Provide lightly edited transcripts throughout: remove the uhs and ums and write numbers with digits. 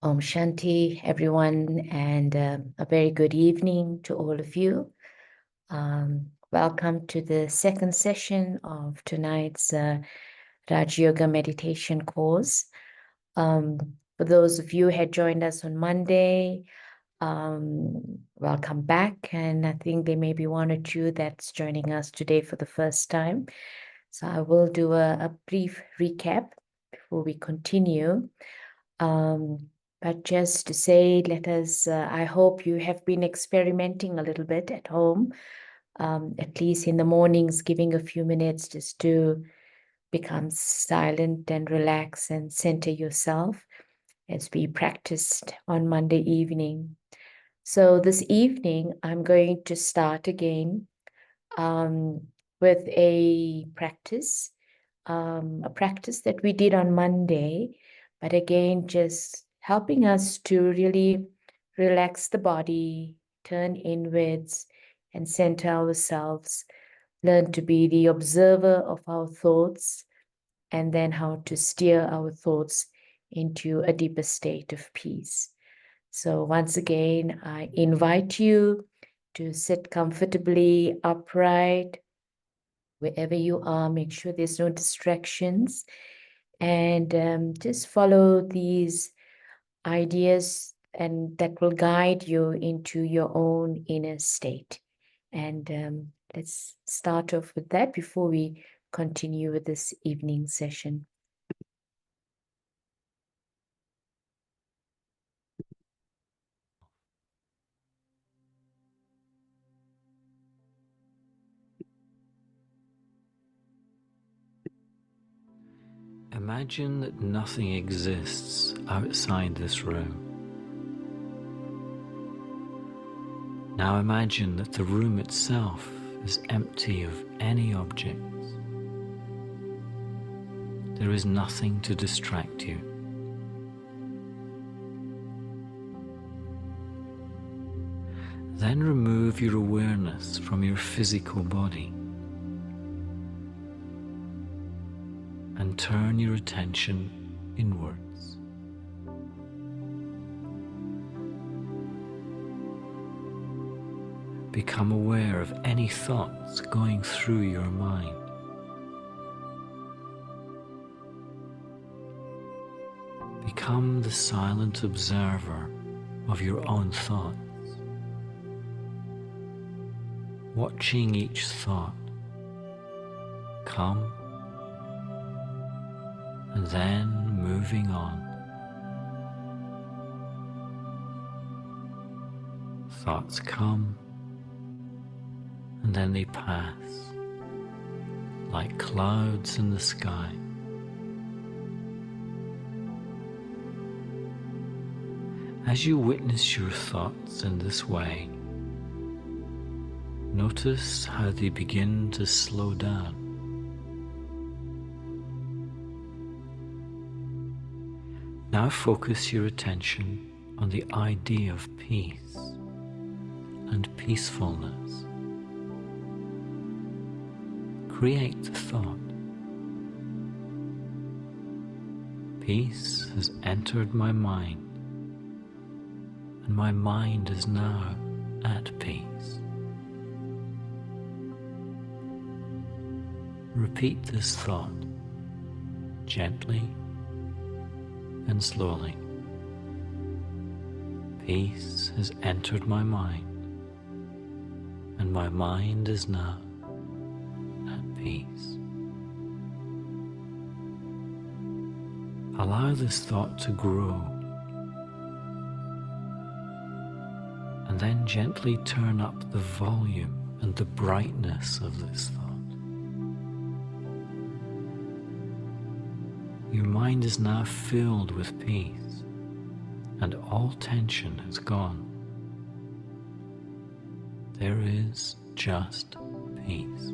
Om Shanti, everyone, and a very good evening to all of you. Welcome to the second session of tonight's Raj Yoga meditation course. For those of you who had joined us on Monday, welcome back. And I think there may be one or two that's joining us today for the first time. So I will do a brief recap before we continue. But just to say, I hope you have been experimenting a little bit at home, at least in the mornings, giving a few minutes just to become silent and relax and center yourself as we practiced on Monday evening. So this evening, I'm going to start again with a practice that we did on Monday, but again, just helping us to really relax the body, turn inwards, and center ourselves, learn to be the observer of our thoughts, and then how to steer our thoughts into a deeper state of peace. So once again, I invite you to sit comfortably upright, wherever you are. Make sure there's no distractions, and just follow these ideas, and that will guide you into your own inner state. And let's start off with that before we continue with this evening session. Imagine that nothing exists outside this room. Now imagine that the room itself is empty of any objects. There is nothing to distract you. Then remove your awareness from your physical body and turn your attention inwards. Become aware of any thoughts going through your mind. Become the silent observer of your own thoughts, watching each thought come and then moving on. Thoughts come and then they pass like clouds in the sky. As you witness your thoughts in this way, notice how they begin to slow down. Now focus your attention on the idea of peace and peacefulness. Create the thought. Peace has entered my mind, and my mind is now at peace. Repeat this thought gently and slowly. Peace has entered my mind, and my mind is now at peace. Allow this thought to grow, and then gently turn up the volume and the brightness of this thought. Your mind is now filled with peace, and all tension has gone. There is just peace.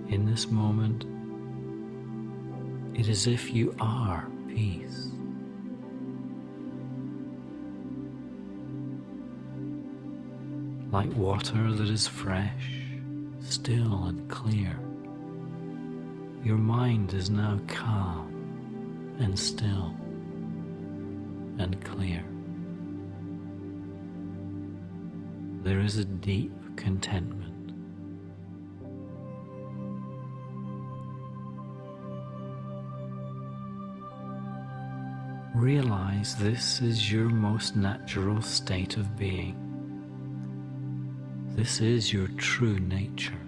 In this moment, it is as if you are peace. Like water that is fresh, still and clear, your mind is now calm and still and clear. There is a deep contentment. Realize this is your most natural state of being. This is your true nature.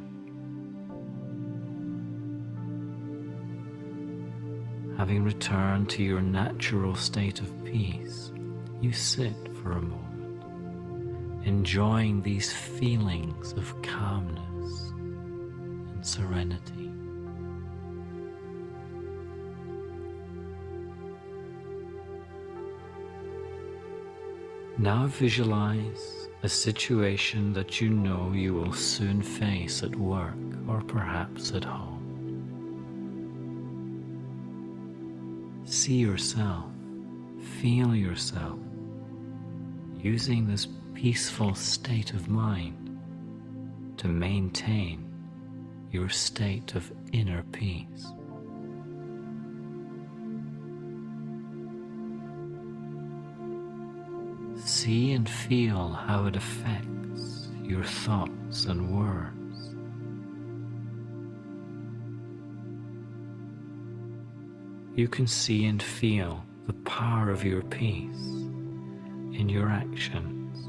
Having returned to your natural state of peace, you sit for a moment, enjoying these feelings of calmness and serenity. Now visualize a situation that you know you will soon face at work or perhaps at home. See yourself, feel yourself, using this peaceful state of mind to maintain your state of inner peace. See and feel how it affects your thoughts and words. You can see and feel the power of your peace in your actions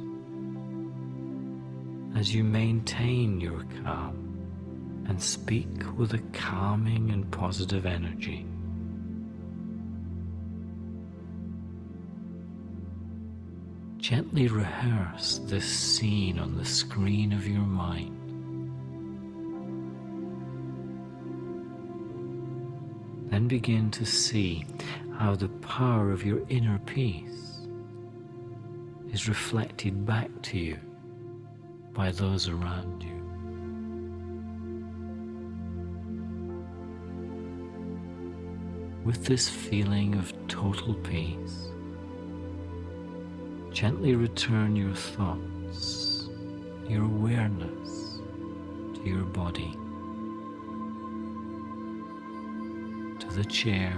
as you maintain your calm and speak with a calming and positive energy. Gently rehearse this scene on the screen of your mind. Then begin to see how the power of your inner peace is reflected back to you by those around you. With this feeling of total peace, gently return your thoughts, your awareness to your body, to the chair,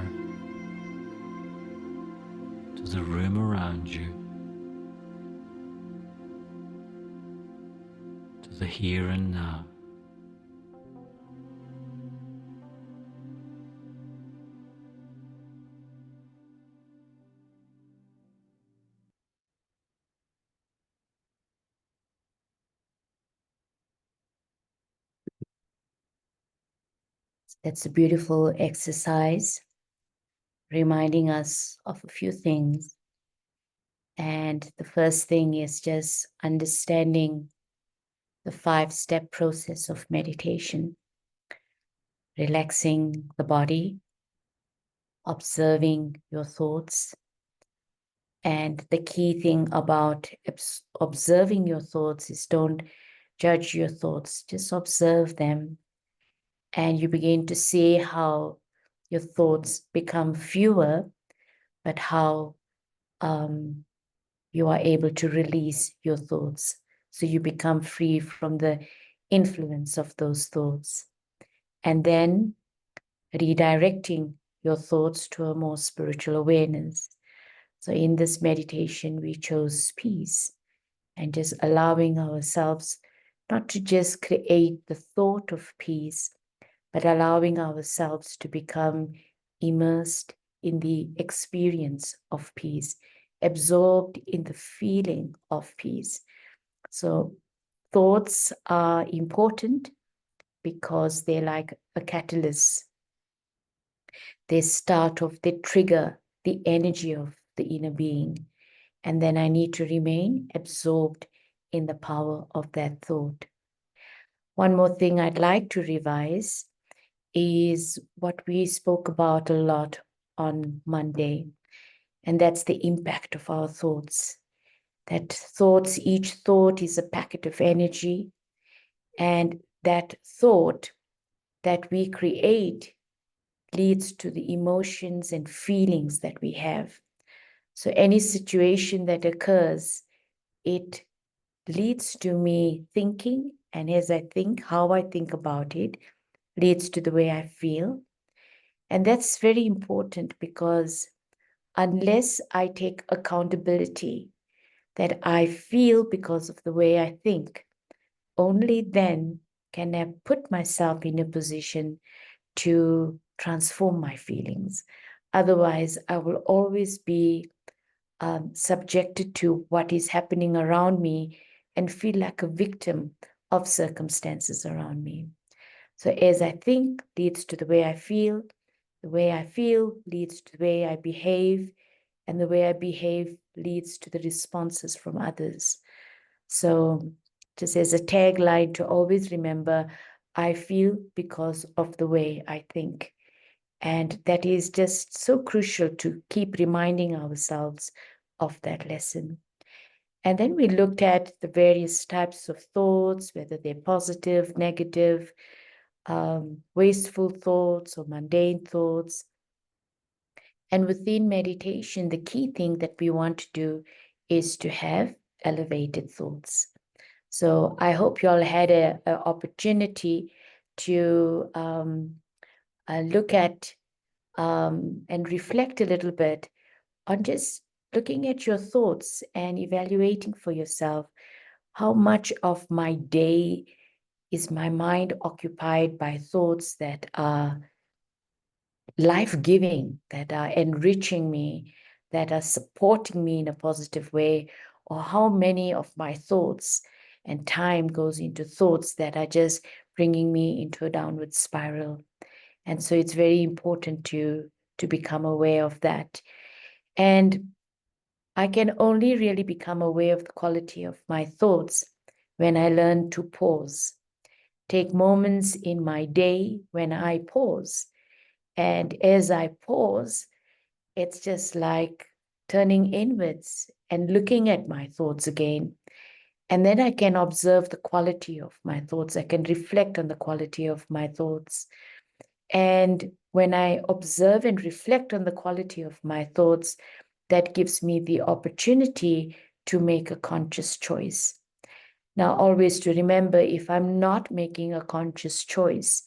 to the room around you, to the here and now. That's a beautiful exercise, reminding us of a few things. And the first thing is just understanding the 5-step process of meditation, relaxing the body, observing your thoughts. And the key thing about observing your thoughts is don't judge your thoughts, just observe them. And you begin to see how your thoughts become fewer, but how you are able to release your thoughts. So you become free from the influence of those thoughts. And then redirecting your thoughts to a more spiritual awareness. So in this meditation, we chose peace and just allowing ourselves not to just create the thought of peace, but allowing ourselves to become immersed in the experience of peace, absorbed in the feeling of peace. So thoughts are important because they're like a catalyst. They start off, they trigger the energy of the inner being. And then I need to remain absorbed in the power of that thought. One more thing I'd like to revise is what we spoke about a lot on Monday, and that's the impact of our thoughts. That thoughts, each thought is a packet of energy, and that thought that we create leads to the emotions and feelings that we have. So any situation that occurs, it leads to me thinking, and as I think, how I think about it leads to the way I feel. And that's very important because unless I take accountability that I feel because of the way I think, only then can I put myself in a position to transform my feelings. Otherwise, I will always be subjected to what is happening around me and feel like a victim of circumstances around me. So, as I think leads to the way I feel leads to the way I behave, and the way I behave leads to the responses from others. So, just as a tagline to always remember, I feel because of the way I think. And that is just so crucial to keep reminding ourselves of that lesson. And then we looked at the various types of thoughts, whether they're positive, negative, wasteful thoughts or mundane thoughts. And within meditation, the key thing that we want to do is to have elevated thoughts. So I hope you all had an opportunity to look at and reflect a little bit on just looking at your thoughts and evaluating for yourself how much of my day is my mind occupied by thoughts that are life-giving, that are enriching me, that are supporting me in a positive way, or how many of my thoughts and time goes into thoughts that are just bringing me into a downward spiral. And so it's very important to become aware of that. And I can only really become aware of the quality of my thoughts when I learn to pause. Take moments in my day when I pause. And as I pause, it's just like turning inwards and looking at my thoughts again. And then I can observe the quality of my thoughts. I can reflect on the quality of my thoughts. And when I observe and reflect on the quality of my thoughts, that gives me the opportunity to make a conscious choice. Now, always to remember, if I'm not making a conscious choice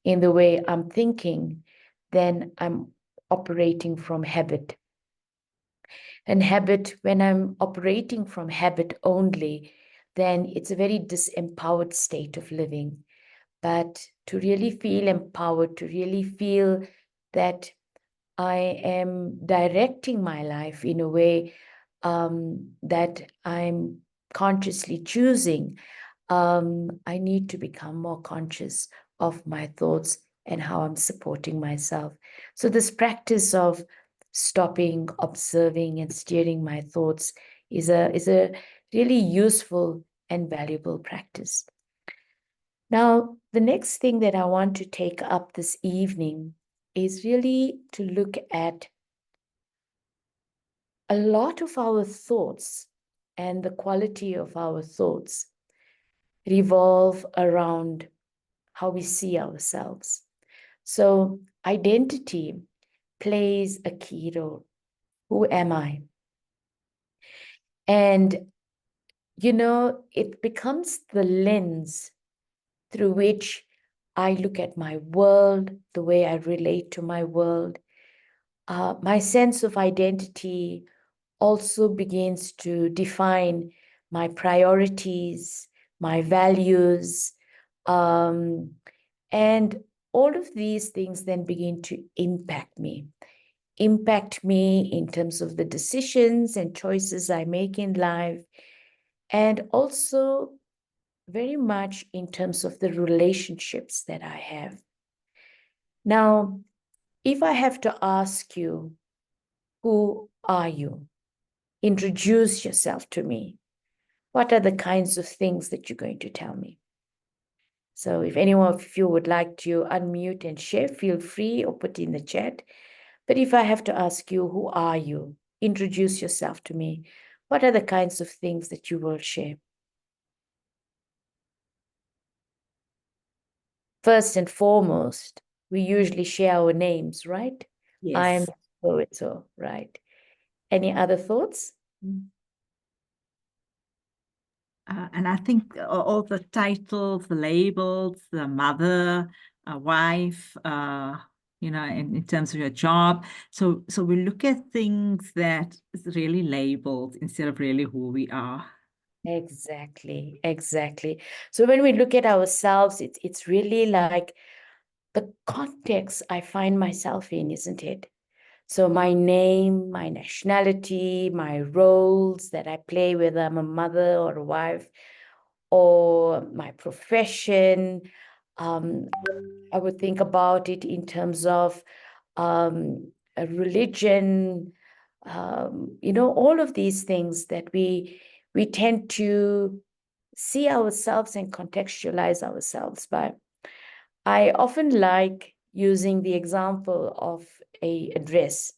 in the way I'm thinking, then I'm operating from habit. And habit, when I'm operating from habit only, then it's a very disempowered state of living. But to really feel empowered, to really feel that I am directing my life in a way that I'm consciously choosing, I need to become more conscious of my thoughts and how I'm supporting myself. So this practice of stopping, observing, and steering my thoughts is a really useful and valuable practice. Now, the next thing that I want to take up this evening is really to look at a lot of our thoughts and the quality of our thoughts revolve around how we see ourselves. So identity plays a key role. Who am I? And, it becomes the lens through which I look at my world, the way I relate to my world. My sense of identity also begins to define my priorities, my values, and all of these things then begin to impact me in terms of the decisions and choices I make in life, and also very much in terms of the relationships that I have. Now, if I have to ask you, who are you? Introduce yourself to me. What are the kinds of things that you're going to tell me? So if anyone of you would like to unmute and share, feel free or put in the chat. But if I have to ask you, who are you? Introduce yourself to me. What are the kinds of things that you will share? First and foremost, we usually share our names, right? I'm Yes. so, right? Any other thoughts? And I think all the titles, the labels, the mother, a wife, in terms of your job. So we look at things that is really labeled instead of really who we are. Exactly, exactly. So when we look at ourselves, it's really like the context I find myself in, isn't it? So my name, my nationality, my roles that I play, whether I'm a mother or a wife, or my profession. I would think about it in terms of a religion, all of these things that we tend to see ourselves and contextualize ourselves by. I often like using the example of a address.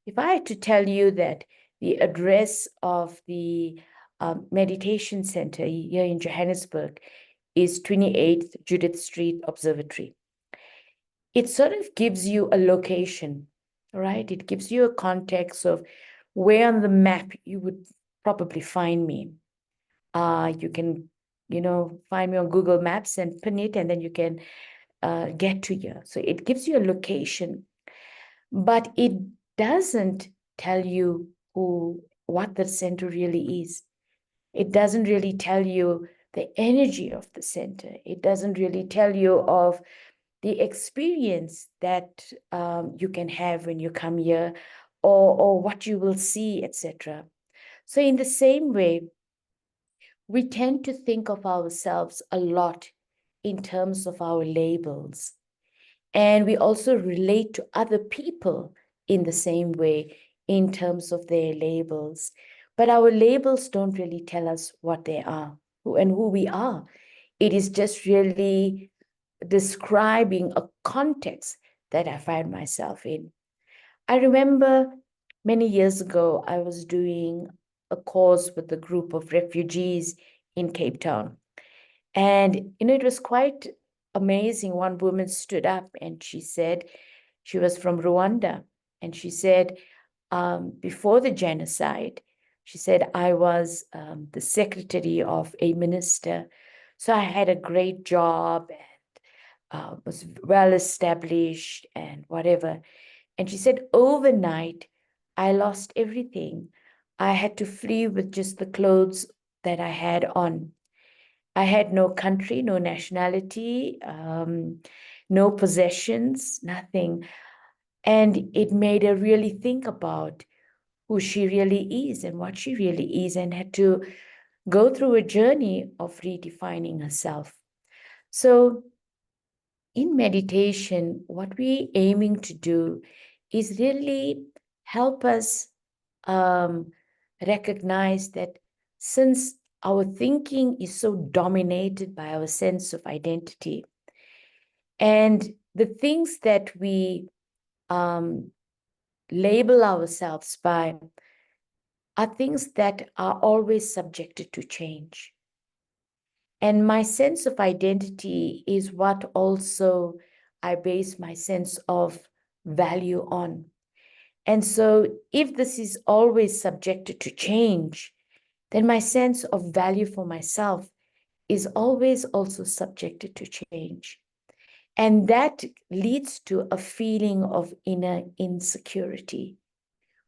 If I had to tell you that the address of the meditation center here in Johannesburg is 28th Judith Street Observatory, it sort of gives you a location, right? It gives you a context of where on the map you would probably find me. You can, find me on Google Maps and pin it, and then you can get to here. So it gives you a location, but it doesn't tell you what the center really is. It doesn't really tell you the energy of the center. It doesn't really tell you of the experience that you can have when you come here, or what you will see, etc. So in the same way, we tend to think of ourselves a lot in terms of our labels. And we also relate to other people in the same way in terms of their labels. But our labels don't really tell us what they are and who we are. It is just really describing a context that I find myself in. I remember many years ago, I was doing a course with a group of refugees in Cape Town. And, it was quite amazing. One woman stood up and she said, she was from Rwanda. And she said, before the genocide, she said, I was the secretary of a minister. So I had a great job and was well established and whatever. And she said, overnight, I lost everything. I had to flee with just the clothes that I had on. I had no country, no nationality, no possessions, nothing. And it made her really think about who she really is and what she really is, and had to go through a journey of redefining herself. So in meditation, what we're aiming to do is really help us recognize that since our thinking is so dominated by our sense of identity, and the things that we label ourselves by are things that are always subjected to change. And my sense of identity is what also I base my sense of value on. And so if this is always subjected to change, then my sense of value for myself is always also subjected to change. And that leads to a feeling of inner insecurity,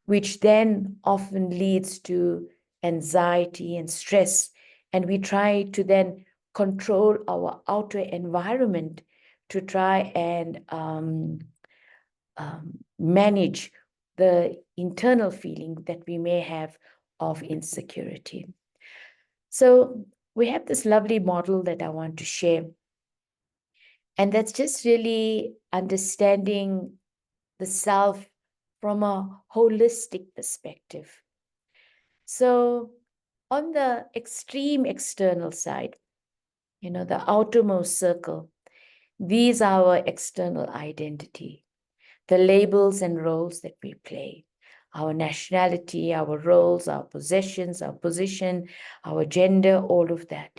which then often leads to anxiety and stress. And we try to then control our outer environment to try and manage the internal feeling that we may have of insecurity. So we have this lovely model that I want to share. And that's just really understanding the self from a holistic perspective. So on the extreme external side, the outermost circle, these are our external identity, the labels and roles that we play, our nationality, our roles, our possessions, our position, our gender, all of that.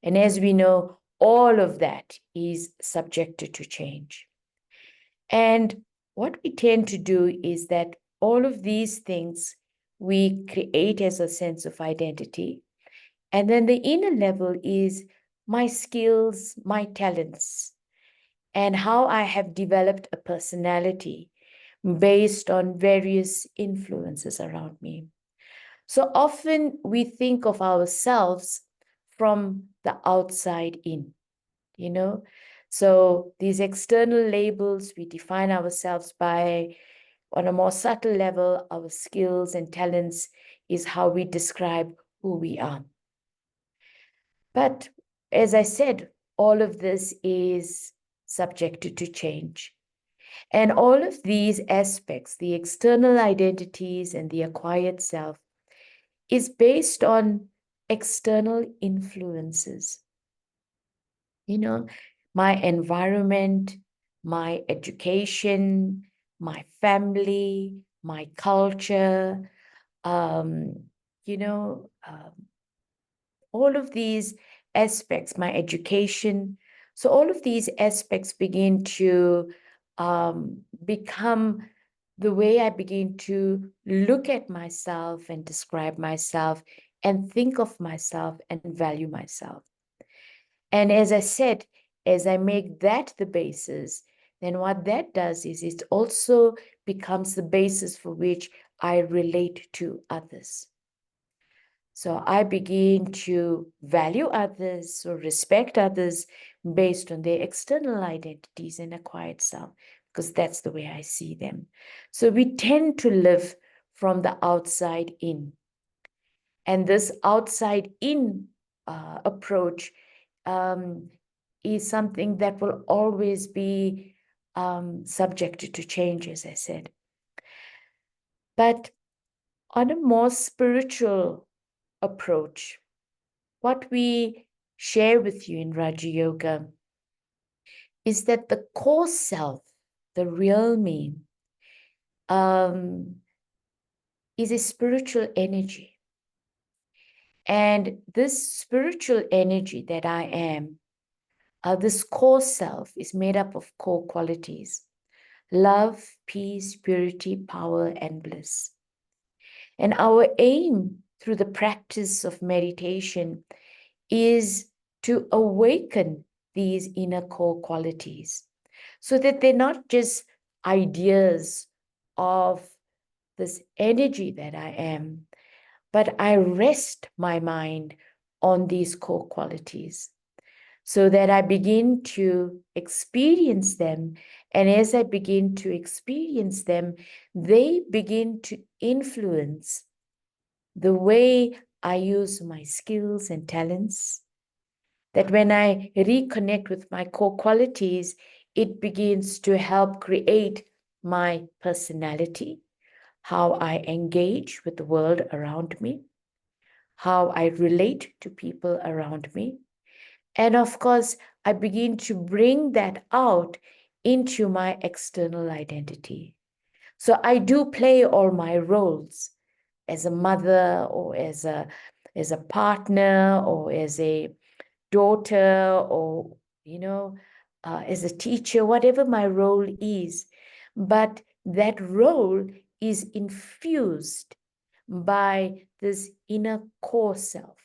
And as we know, all of that is subjected to change. And what we tend to do is that all of these things we create as a sense of identity. And then the inner level is my skills, my talents. and how I have developed a personality based on various influences around me. So often we think of ourselves from the outside in, you know. So these external labels we define ourselves by. On a more subtle level, our skills and talents is how we describe who we are. But as I said, all of this is subjected to change. And all of these aspects, the external identities and the acquired self, is based on external influences. You know, my environment, my education, my family, my culture, you know, all of these aspects, my education. So all of these aspects begin to become the way I begin to look at myself and describe myself and think of myself and value myself. And as I said, as I make that the basis, then what that does is it also becomes the basis for which I relate to others. So I begin to value others or respect others based on their external identities and acquired self, because that's the way I see them. So we tend to live from the outside in. And this outside in approach is something that will always be subjected to change, as I said. But on a more spiritual approach, what we share with you in Raja Yoga is that the core self, the real me, is a spiritual energy. And this spiritual energy that I am, this core self is made up of core qualities: love, peace, purity, power, and bliss. And our aim through the practice of meditation is to awaken these inner core qualities so that they're not just ideas of this energy that I am, but I rest my mind on these core qualities so that I begin to experience them. And as I begin to experience them, they begin to influence the way I use my skills and talents. That when I reconnect with my core qualities, it begins to help create my personality, how I engage with the world around me, how I relate to people around me. And of course, I begin to bring that out into my external identity. So I do play all my roles as a mother or as a partner or as a daughter or, as a teacher, whatever my role is. But that role is infused by this inner core self.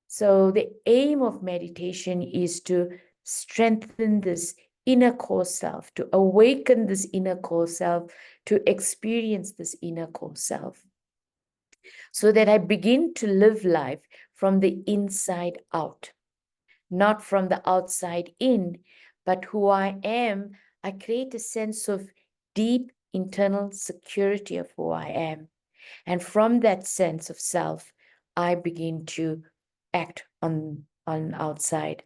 So the aim of meditation is to strengthen this inner core self, to awaken this inner core self, to experience this inner core self, so that I begin to live life from the inside out, not from the outside in, but who I am. I create a sense of deep internal security of who I am. And from that sense of self, I begin to act on outside.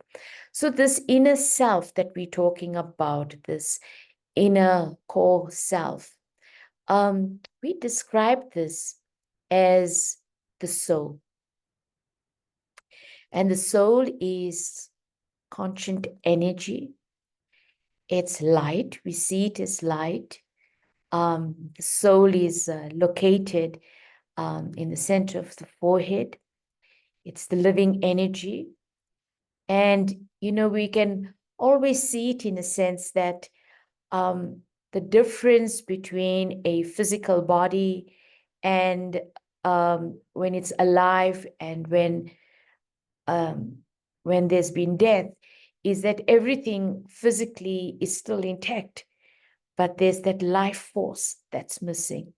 So this inner self that we're talking about, this inner core self, we describe this as the soul. And the soul is conscient energy. It's light. We see it as light. The soul is located in the center of the forehead. It's the living energy. And, we can always see it in a sense that the difference between a physical body and when it's alive and when there's been death is that everything physically is still intact, but there's that life force that's missing.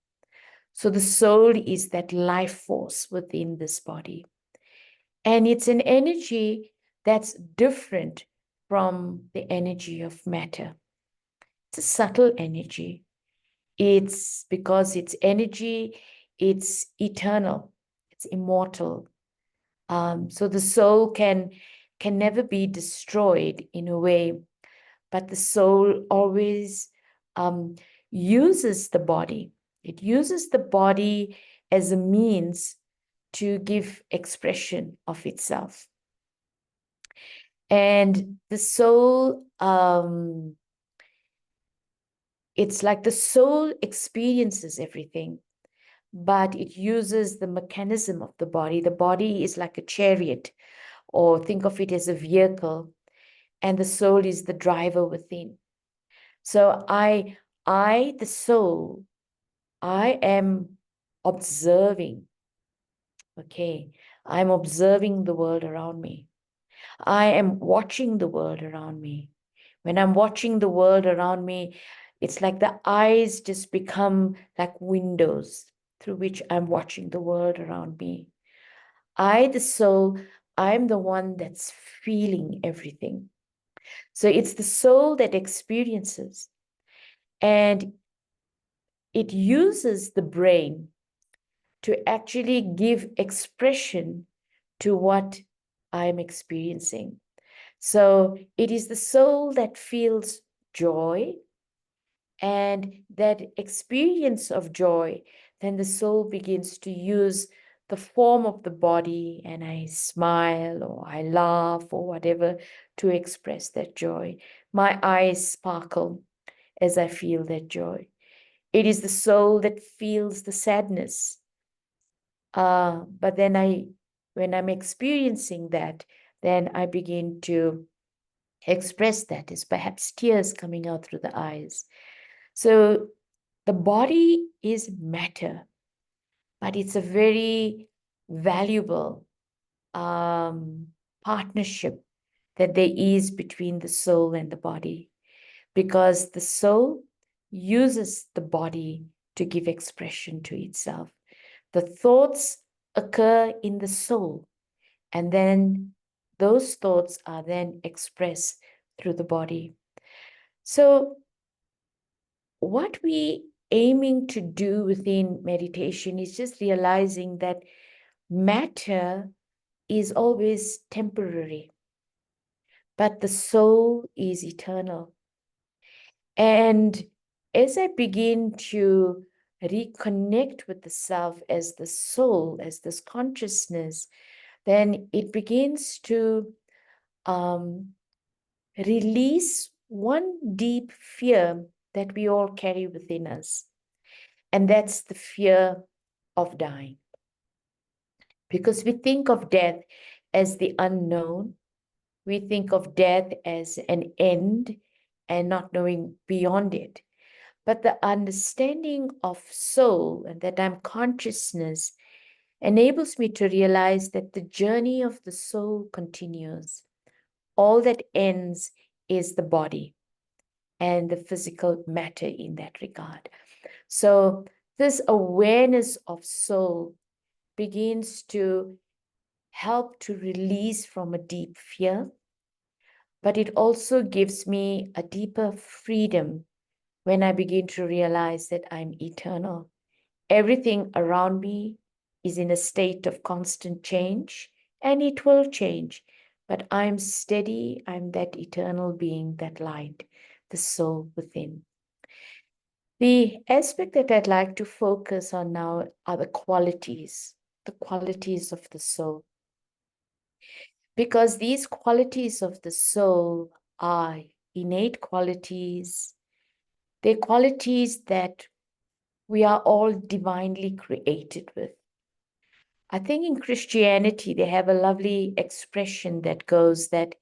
So the soul is that life force within this body. And it's an energy that's different from the energy of matter. It's a subtle energy. It's because it's energy, it's eternal, it's immortal. So the soul can never be destroyed in a way, but the soul always uses the body. It uses the body as a means to give expression of itself. And the soul, it's like the soul experiences everything, but it uses the mechanism of the body. The body is like a chariot, or think of it as a vehicle, and the soul is the driver within. So the soul, I am observing. Okay, I'm observing the world around me. I am watching the world around me. When I'm watching the world around me, it's like the eyes just become like windows through which I'm watching the world around me. The soul, I'm the one that's feeling everything. So it's the soul that experiences, and it uses the brain to actually give expression to what I'm experiencing. So it is the soul that feels joy, and that experience of joy, then the soul begins to use the form of the body, and I smile or I laugh or whatever to express that joy. My eyes sparkle as I feel that joy. It is the soul that feels the sadness. But then when I'm experiencing that, then I begin to express that as perhaps tears coming out through the eyes. So the body is matter, but it's a very valuable partnership that there is between the soul and the body, because the soul uses the body to give expression to itself. The thoughts occur in the soul, and then those thoughts are then expressed through the body. So what we aiming to do within meditation is just realizing that matter is always temporary, but the soul is eternal. And as I begin to reconnect with the self as the soul, as this consciousness, then it begins to release one deep fear that we all carry within us. And that's the fear of dying. Because we think of death as the unknown. We think of death as an end and not knowing beyond it. But the understanding of soul and that I'm consciousness enables me to realize that the journey of the soul continues. All that ends is the body and the physical matter in that regard. So this awareness of soul begins to help to release from a deep fear, but it also gives me a deeper freedom when I begin to realize that I'm eternal. Everything around me is in a state of constant change, and it will change, but I'm steady. I'm that eternal being, that light, the soul within. The aspect that I'd like to focus on now are the qualities of the soul. Because these qualities of the soul are innate qualities. They're qualities that we are all divinely created with. I think in Christianity, they have a lovely expression that goes that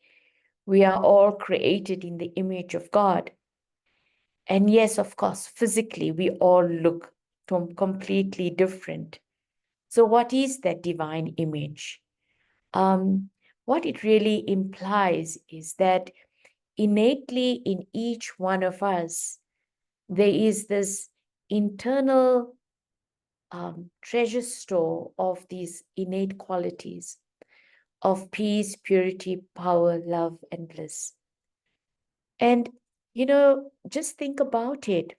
we are all created in the image of God. And yes, of course, physically, we all look completely different. So what is that divine image? what it really implies is that innately in each one of us, there is this internal treasure store of these innate qualities of peace, purity, power, love, and bliss. And, just think about it.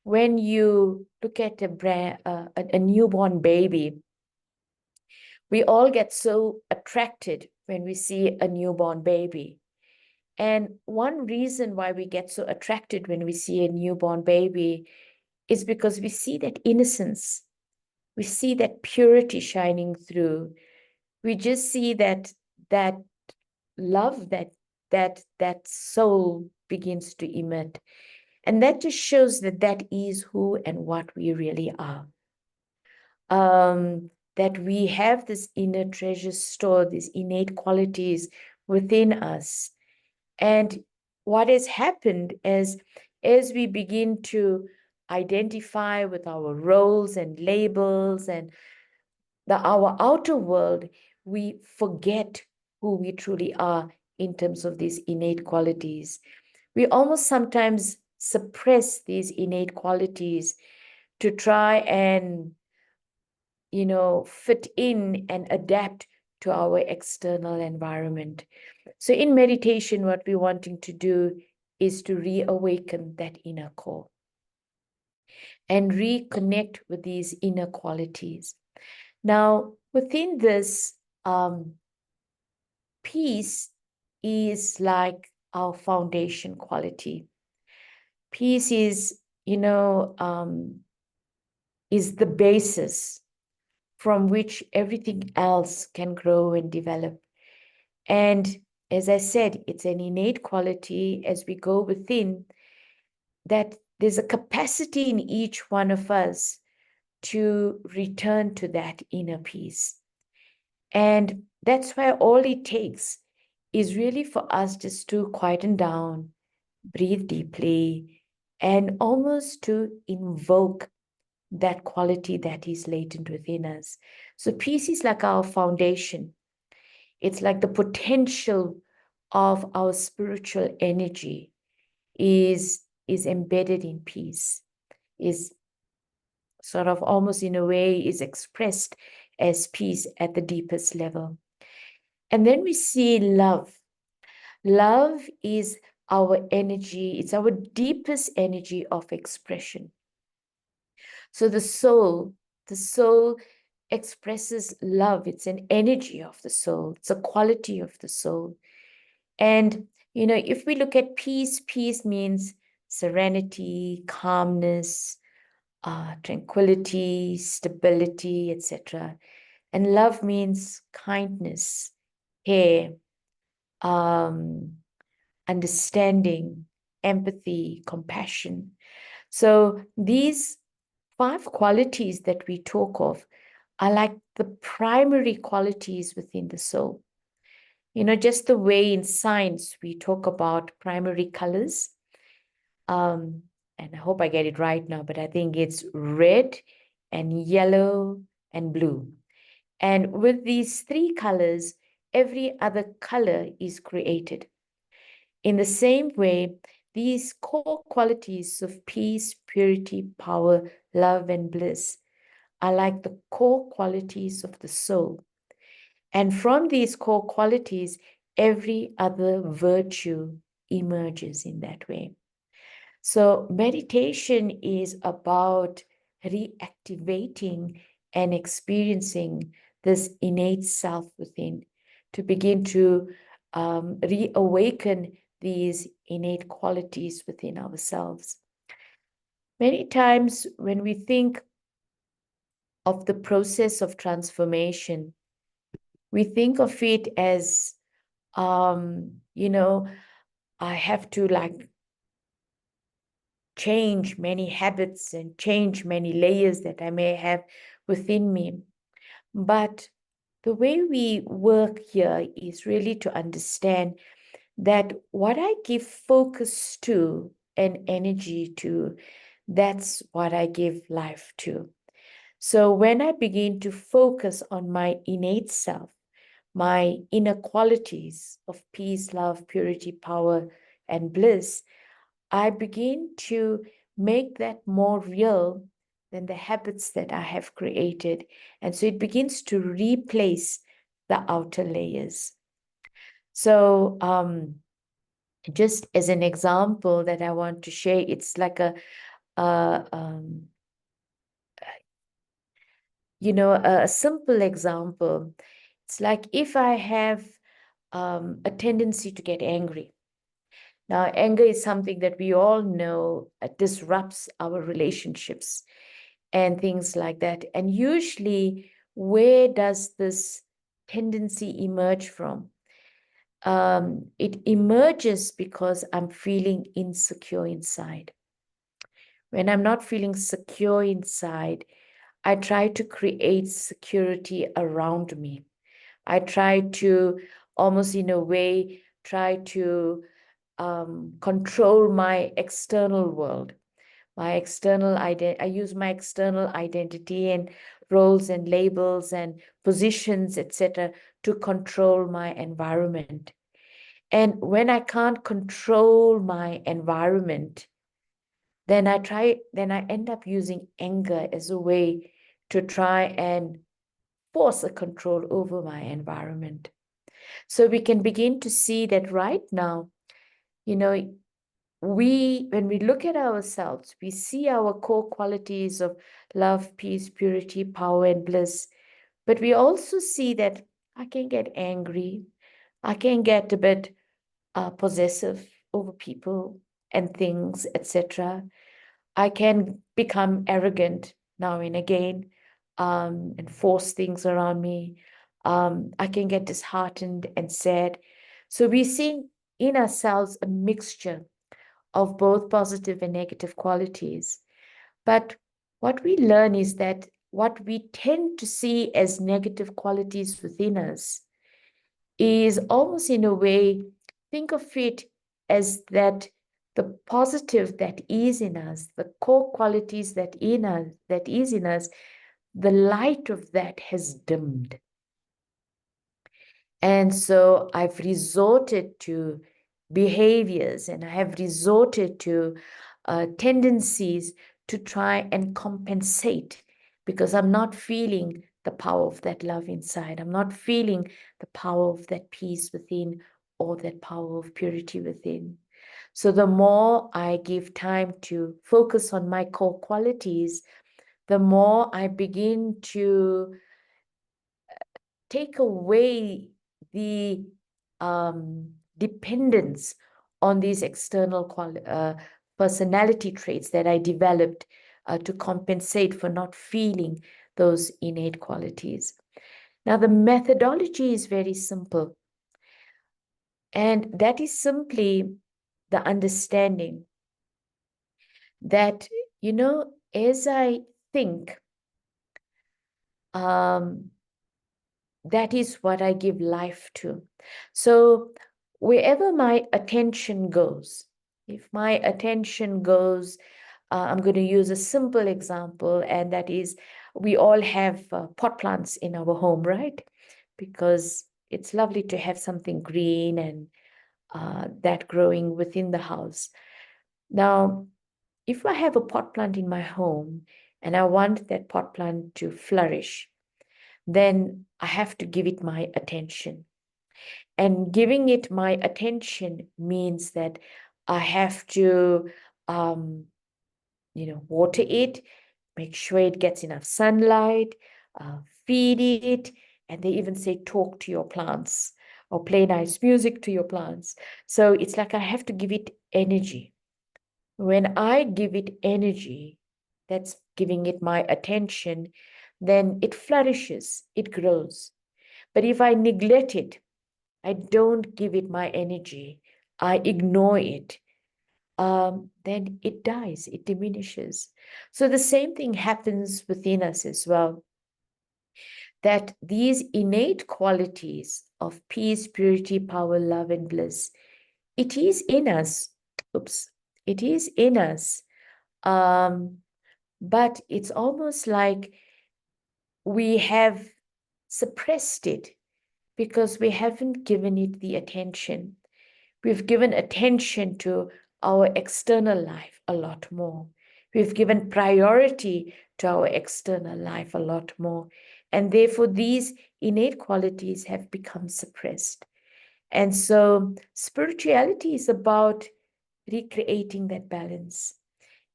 When you look at a newborn baby, we all get so attracted when we see a newborn baby. And one reason why we get so attracted when we see a newborn baby is because we see that innocence. We see that purity shining through. We just see that love that soul begins to emit. And that just shows that is who and what we really are. That we have this inner treasure store, these innate qualities within us. And what has happened is, as we begin to identify with our roles and labels and our outer world, we forget who we truly are in terms of these innate qualities. We almost sometimes suppress these innate qualities to try and, fit in and adapt to our external environment. So in meditation, what we're wanting to do is to reawaken that inner core and reconnect with these inner qualities. Now, within this, peace is like our foundation quality. Peace is, is the basis from which everything else can grow and develop. And as I said, it's an innate quality as we go within, that there's a capacity in each one of us to return to that inner peace. And that's why all it takes is really for us just to quieten down, breathe deeply, and almost to invoke that quality that is latent within us. So peace is like our foundation. It's like the potential of our spiritual energy is embedded in peace, is sort of almost in a way is expressed as peace at the deepest level. And then we see love. Love is our energy, it's our deepest energy of expression. So the soul expresses love. It's an energy of the soul, it's a quality of the soul. And, if we look at peace, peace means serenity, calmness, tranquility, stability, etc. And love means kindness, care, understanding, empathy, compassion. So these 5 qualities that we talk of are like the primary qualities within the soul. Just the way in science we talk about primary colors. And I hope I get it right now, but I think it's red and yellow and blue. And with these 3 colors, every other color is created. In the same way, these core qualities of peace, purity, power, love, and bliss are like the core qualities of the soul. And from these core qualities, every other virtue emerges in that way. So meditation is about reactivating and experiencing this innate self within, to begin to reawaken these innate qualities within ourselves. Many times when we think of the process of transformation, we think of it as, I have to change many habits and change many layers that I may have within me. But the way we work here is really to understand that what I give focus to and energy to, that's what I give life to. So when I begin to focus on my innate self, my inner qualities of peace, love, purity, power, and bliss, I begin to make that more real than the habits that I have created. And so it begins to replace the outer layers. So, just as an example that I want to share, it's like a simple example. It's like if I have a tendency to get angry. Now, anger is something that we all know disrupts our relationships and things like that. And usually, where does this tendency emerge from? It emerges because I'm feeling insecure inside. When I'm not feeling secure inside, I try to create security around me. I try to almost in a way try to control my external world, my external identity. I use my external identity and roles and labels and positions, etc., to control my environment. And when I can't control my environment, then I end up using anger as a way to try and force a control over my environment. So we can begin to see that right now, when we look at ourselves, we see our core qualities of love, peace, purity, power, and bliss. But we also see that I can get angry. I can get a bit possessive over people and things, etc. I can become arrogant now and again, and force things around me. I can get disheartened and sad. So we're seeing in ourselves a mixture of both positive and negative qualities. But what we learn is that what we tend to see as negative qualities within us is almost in a way, think of it as that the positive that is in us, the core qualities that is in us, the light of that has dimmed. And so I've resorted to behaviors and I have resorted to tendencies to try and compensate because I'm not feeling the power of that love inside. I'm not feeling the power of that peace within or that power of purity within. So the more I give time to focus on my core qualities, the more I begin to take away the dependence on these external personality traits that I developed to compensate for not feeling those innate qualities. Now, the methodology is very simple, and that is simply the understanding that, as I think, that is what I give life to. So wherever my attention goes, if my attention goes, I'm going to use a simple example, and that is we all have pot plants in our home, right? Because it's lovely to have something green and that growing within the house. Now, if I have a pot plant in my home and I want that pot plant to flourish, then I have to give it my attention. And giving it my attention means that I have to, water it, make sure it gets enough sunlight, feed it, and they even say talk to your plants or play nice music to your plants. So it's like I have to give it energy. When I give it energy, that's giving it my attention, then it flourishes, it grows. But if I neglect it, I don't give it my energy, I ignore it, then it dies, it diminishes. So the same thing happens within us as well, that these innate qualities of peace, purity, power, love, and bliss, it is in us. It is in us. But it's almost like we have suppressed it because we haven't given it the attention. We've given attention to our external life a lot more. We've given priority to our external life a lot more. And therefore, these innate qualities have become suppressed. And so, spirituality is about recreating that balance.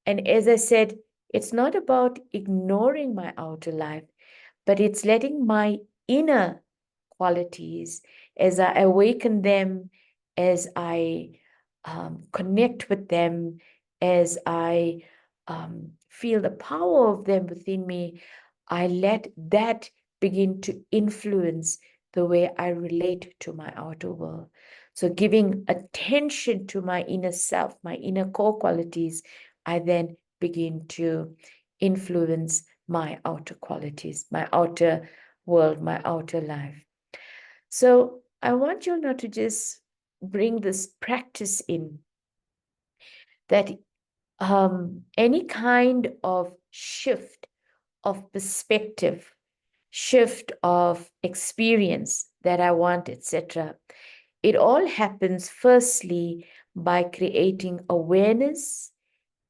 And as I said, it's not about ignoring my outer life, but it's letting my inner qualities, as I awaken them, as I connect with them, as I feel the power of them within me, I let that begin to influence the way I relate to my outer world. So giving attention to my inner self, my inner core qualities, I then begin to influence my outer qualities, my outer world, my outer life. So I want you now to just bring this practice in, that any kind of shift of perspective, shift of experience that I want, etc., it all happens firstly by creating awareness.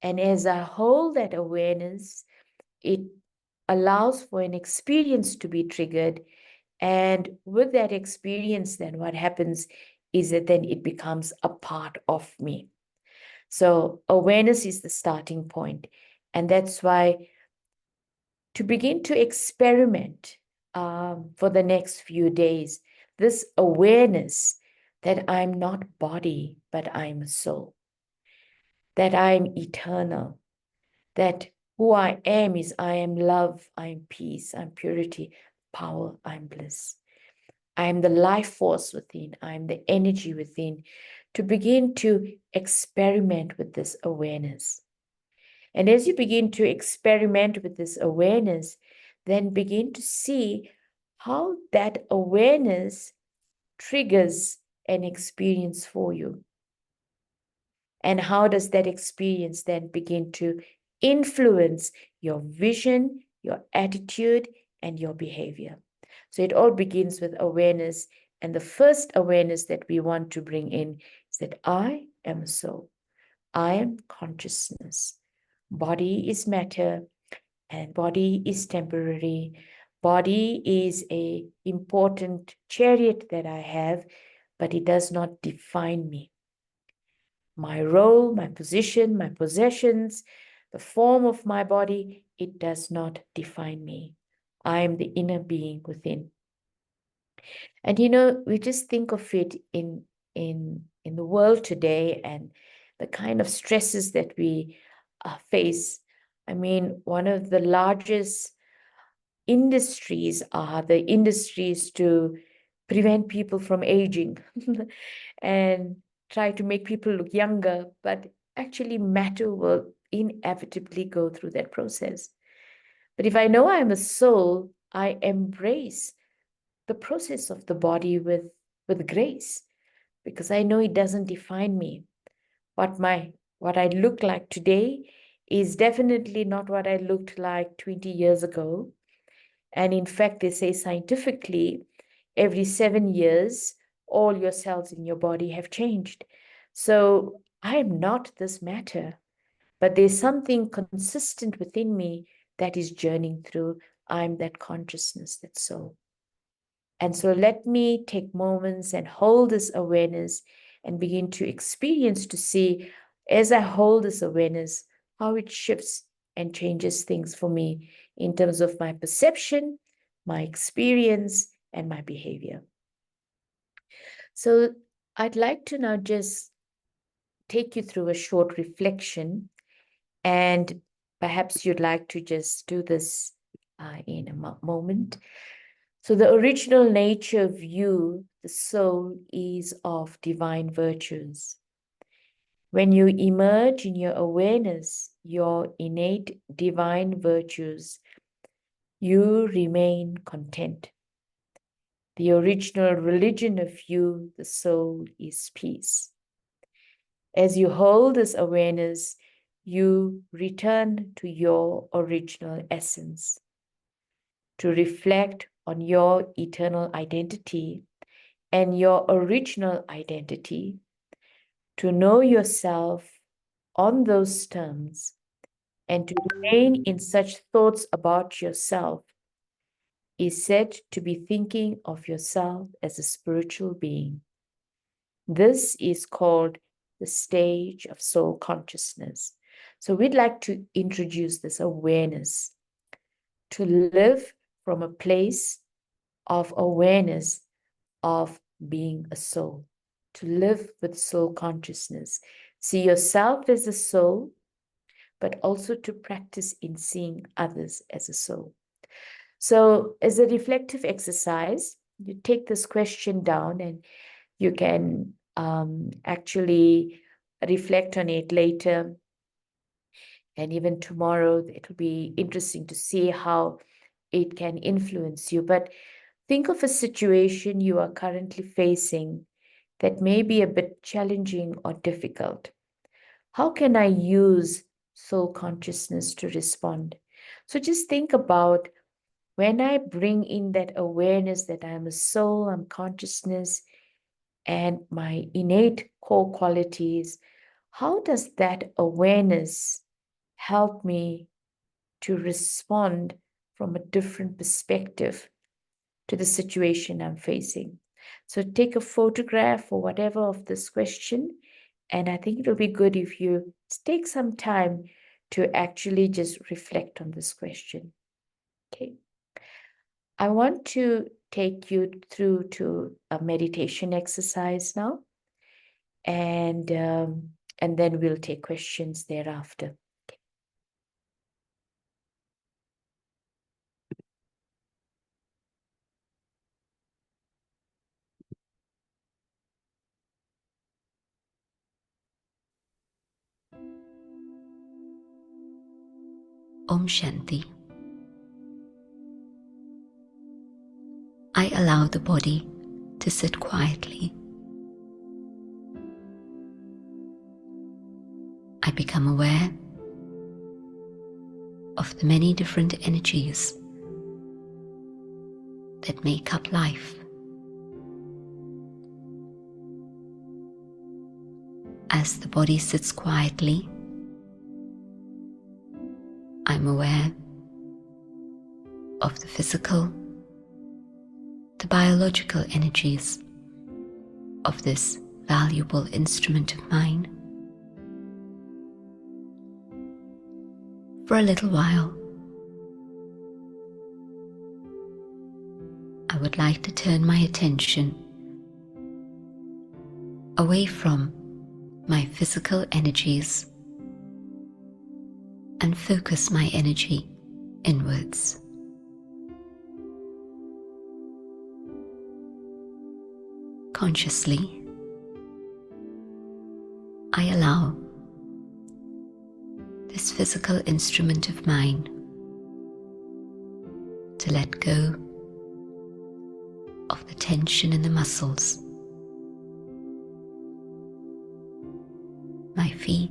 And as I hold that awareness, it allows for an experience to be triggered. And with that experience, then what happens is that then it becomes a part of me. So awareness is the starting point. And that's why to begin to experiment for the next few days, this awareness that I'm not body, but I'm a soul, that I'm eternal, that who I am is I am love, I am peace, I'm purity, power, I'm bliss. I am the life force within, I am the energy within, to begin to experiment with this awareness. And as you begin to experiment with this awareness, then begin to see how that awareness triggers an experience for you. And how does that experience then begin to influence your vision, your attitude, and your behavior? So it all begins with awareness. And the first awareness that we want to bring in is that I am a soul. I am consciousness. Body is matter and body is temporary. Body is an important chariot that I have, but it does not define me. My role, my position, my possessions, the form of my body, it does not define me. I am the inner being within. And we just think of it in the world today and the kind of stresses that we face. I mean, one of the largest industries are the industries to prevent people from aging and try to make people look younger, but actually matter will inevitably go through that process. But if I know I'm a soul, I embrace the process of the body with grace, because I know it doesn't define me. What I look like today is definitely not what I looked like 20 years ago. And in fact, they say scientifically, every 7 years, all your cells in your body have changed. So I am not this matter, but there's something consistent within me that is journeying through. I'm that consciousness, that soul. And so let me take moments and hold this awareness and begin to experience, to see, as I hold this awareness, how it shifts and changes things for me in terms of my perception, my experience, and my behavior. So I'd like to now just take you through a short reflection, and perhaps you'd like to just do this in a moment. So the original nature of you, the soul, is of divine virtues. When you emerge in your awareness, your innate divine virtues, you remain content. The original religion of you, the soul, is peace. As you hold this awareness, you return to your original essence, to reflect on your eternal identity and your original identity, to know yourself on those terms, and to remain in such thoughts about yourself, is said to be thinking of yourself as a spiritual being. This is called the stage of soul consciousness. So we'd like to introduce this awareness, to live from a place of awareness of being a soul, to live with soul consciousness. See yourself as a soul, but also to practice in seeing others as a soul. So as a reflective exercise, you take this question down and you can actually reflect on it later. And even tomorrow, it will be interesting to see how it can influence you. But think of a situation you are currently facing that may be a bit challenging or difficult. How can I use soul consciousness to respond? So just think about, when I bring in that awareness that I'm a soul, I'm consciousness, and my innate core qualities, how does that awareness help me to respond from a different perspective to the situation I'm facing? So take a photograph or whatever of this question, and I think it'll be good if you take some time to actually just reflect on this question. Okay. I want to take you through to a meditation exercise now, and then we'll take questions thereafter. Om Shanti. I allow the body to sit quietly. I become aware of the many different energies that make up life. As the body sits quietly, I'm aware of the physical, the biological energies of this valuable instrument of mine. For a little while, I would like to turn my attention away from my physical energies and focus my energy inwards. Consciously, I allow this physical instrument of mine to let go of the tension in the muscles, my feet,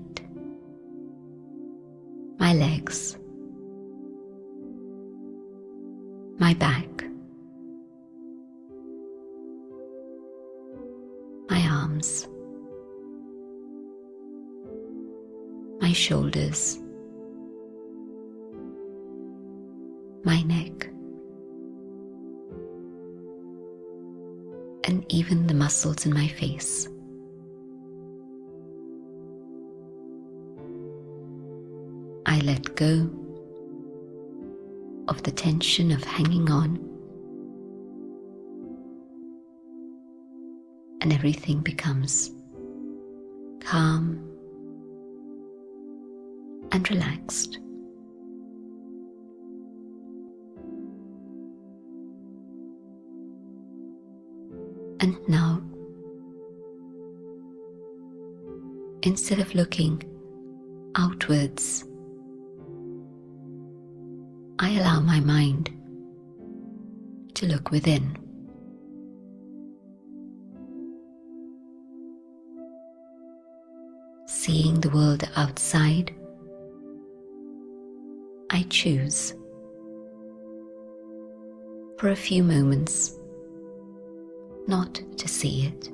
my legs, my back, my arms, my shoulders, my neck, and even the muscles in my face. I let go of the tension of hanging on, and everything becomes calm and relaxed. And now, instead of looking outwards, I allow my mind to look within. Seeing the world outside, I choose, for a few moments, not to see it.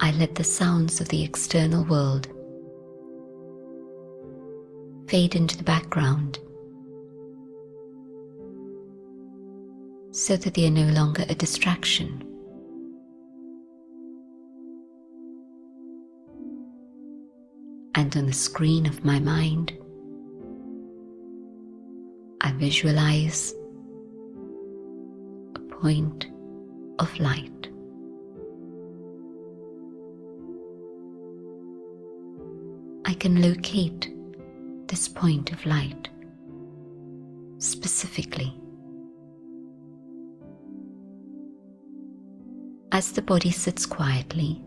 I let the sounds of the external world fade into the background so that they are no longer a distraction. And on the screen of my mind, I visualize a point of light. I can locate this point of light specifically. As the body sits quietly,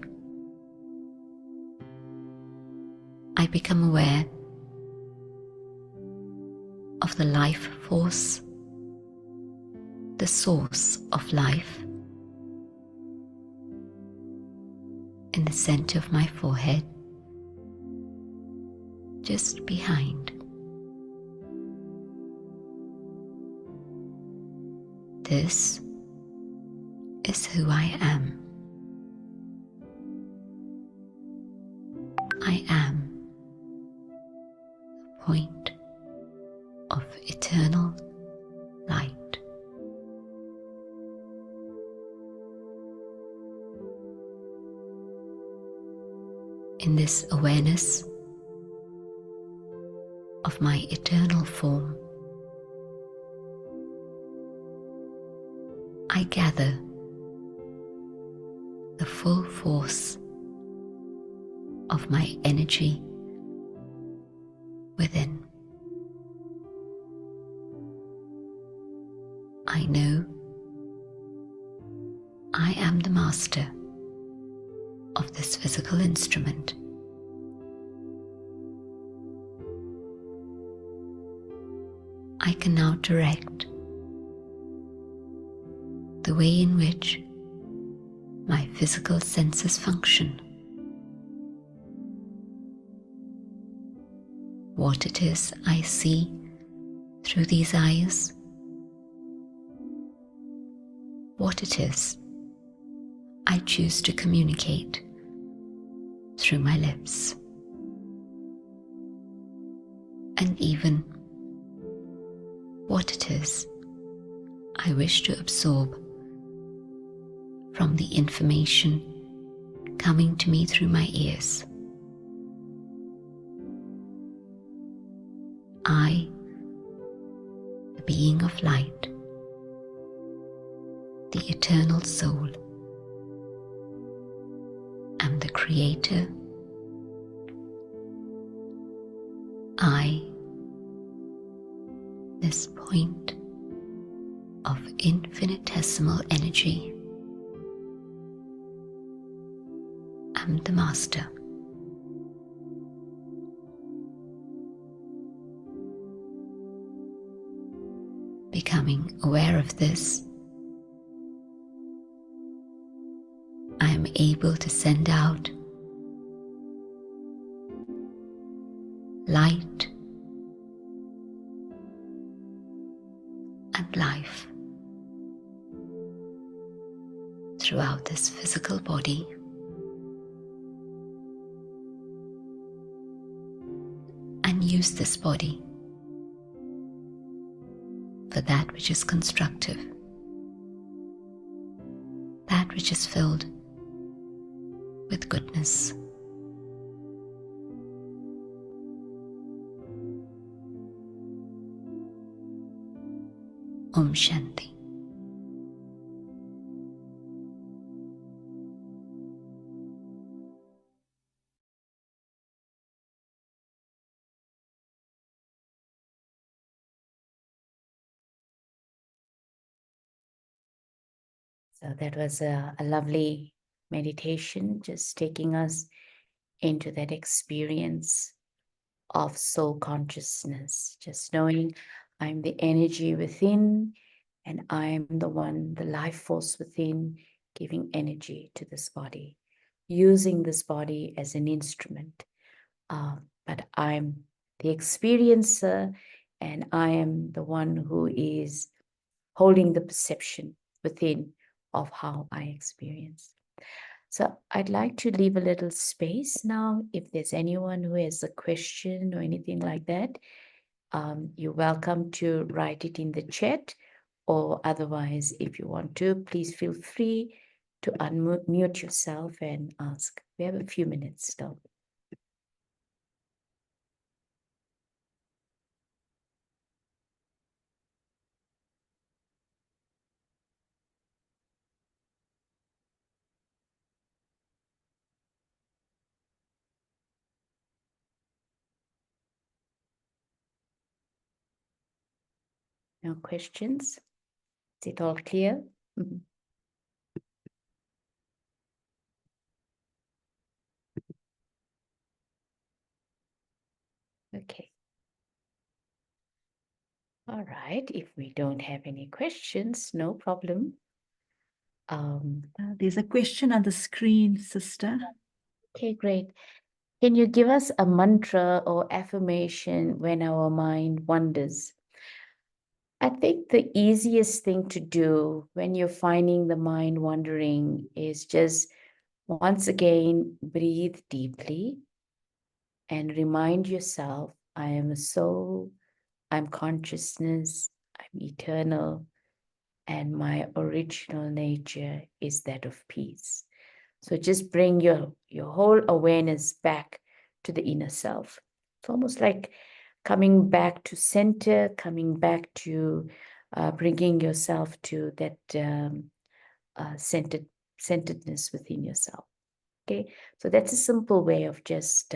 I become aware of the life force, the source of life, in the center of my forehead, just behind. This is who I am. I am a point of eternal light. In this awareness of my eternal form, I gather the full force of my energy within. I know I am the master of this physical instrument. I can now direct the way in which my physical senses function, what it is I see through these eyes, what it is I choose to communicate through my lips, and even what it is I wish to absorb from the information coming to me through my ears. I, the being of light, the eternal soul, am the creator. I, this point of infinitesimal energy, am the master. Becoming aware of this, I am able to send out light and life throughout this physical body, and use this body for that which is constructive, that which is filled with goodness. Om Shanti. So that was a lovely meditation, just taking us into that experience of soul consciousness, just knowing I'm the energy within and I'm the one, the life force within, giving energy to this body, using this body as an instrument. But I'm the experiencer and I am the one who is holding the perception within of how I experience. So I'd like to leave a little space now. If there's anyone who has a question or anything like that, you're welcome to write it in the chat, or otherwise, if you want to, please feel free to unmute yourself and ask. We have a few minutes still. No questions? Is it all clear? Mhm. Okay. All right. If we don't have any questions, no problem. There's a question on the screen, sister. Okay, great. Can you give us a mantra or affirmation when our mind wanders? I think the easiest thing to do when you're finding the mind wandering is just once again breathe deeply and remind yourself, I am a soul, I'm consciousness, I'm eternal, and my original nature is that of peace. So just bring your whole awareness back to the inner self. It's almost like coming back to center, coming back to bringing yourself to that centeredness within yourself. Okay, so that's a simple way of just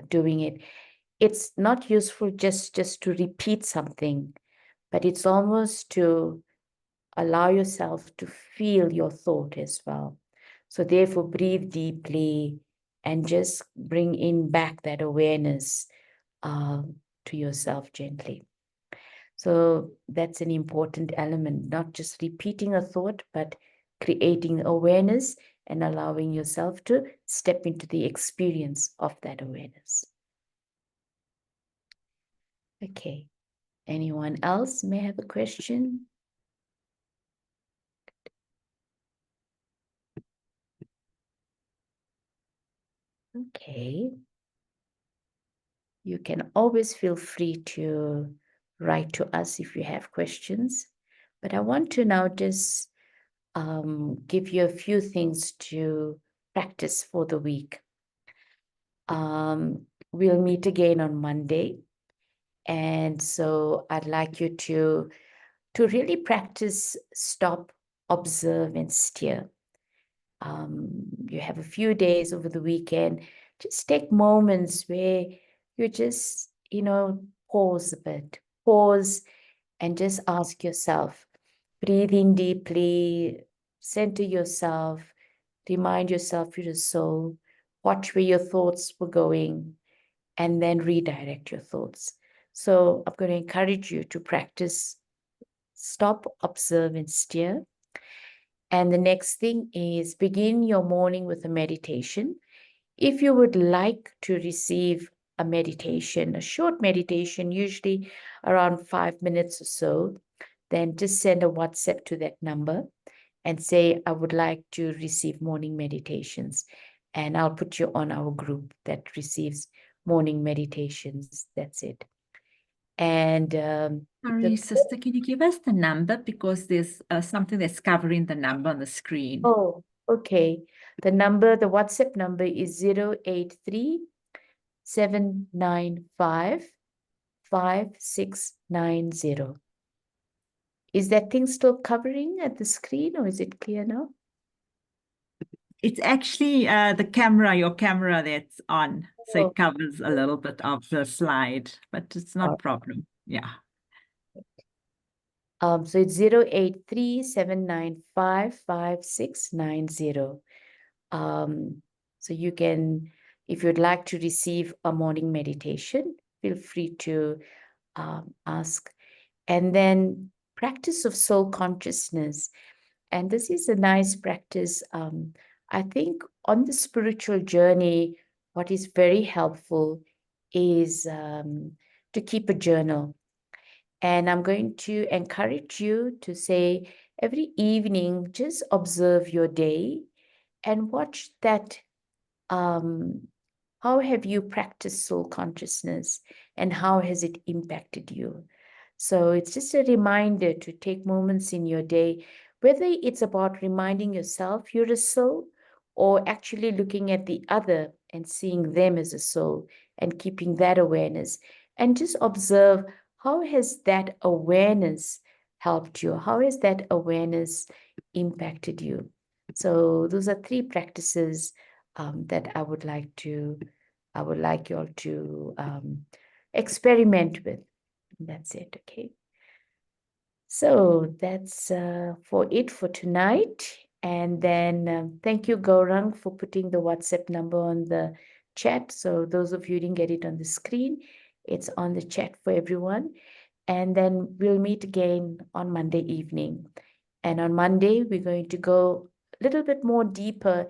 doing it. It's not useful just to repeat something, but it's almost to allow yourself to feel your thought as well. So therefore, breathe deeply and just bring in back that awareness to yourself gently. So that's an important element, not just repeating a thought, but creating awareness and allowing yourself to step into the experience of that awareness. Okay. Anyone else may have a question? Okay. You can always feel free to write to us if you have questions. But I want to now just give you a few things to practice for the week. We'll meet again on Monday. And so I'd like you to really practice stop, observe, and steer. You have a few days over the weekend. Just take moments where you just, pause a bit, pause and just ask yourself, breathe in deeply, center yourself, remind yourself you're a soul, watch where your thoughts were going, and then redirect your thoughts. So I'm going to encourage you to practice stop, observe, and steer. And the next thing is begin your morning with a meditation. If you would like to receive a meditation, a short meditation, usually around 5 minutes or so, then just send a WhatsApp to that number and say, I would like to receive morning meditations. And I'll put you on our group that receives morning meditations. That's it. And Sorry, sister, can you give us the number? Because there's something that's covering the number on the screen. oh, okay. The WhatsApp number is 083 795 5690. Is that thing still covering at the screen, or is it clear now? It's actually the camera, your camera that's on. So Oh. it covers a little bit of the slide, but it's not a problem. Yeah. So it's 083 795 5690. So you can, if you'd like to receive a morning meditation, feel free to ask. And then practice of soul consciousness. And this is a nice practice. I think on the spiritual journey, what is very helpful is to keep a journal. And I'm going to encourage you to say every evening, just observe your day and watch that. How have you practiced soul consciousness and how has it impacted you? So it's just a reminder to take moments in your day, whether it's about reminding yourself you're a soul or actually looking at the other and seeing them as a soul and keeping that awareness, and just observe how has that awareness helped you? How has that awareness impacted you? So those are three practices that I would like you all to experiment with. That's it, okay? So that's for it for tonight. And then thank you, Gaurang, for putting the WhatsApp number on the chat. So those of you who didn't get it on the screen, it's on the chat for everyone. And then we'll meet again on Monday evening. And on Monday, we're going to go a little bit more deeper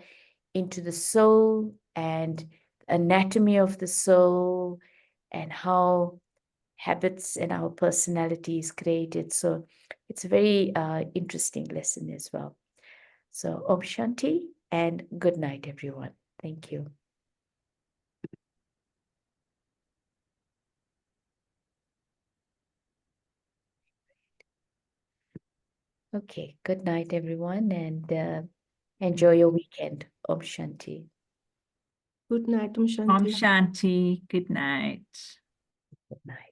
into the soul and anatomy of the soul and how habits and our personality is created. So it's a very interesting lesson as well. So Om Shanti and good night, everyone. Thank you. Okay, good night, everyone, and enjoy your weekend. Om Shanti. Good night, Om Om Shanti. Shanti. Good night. Good night.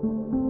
Thank you.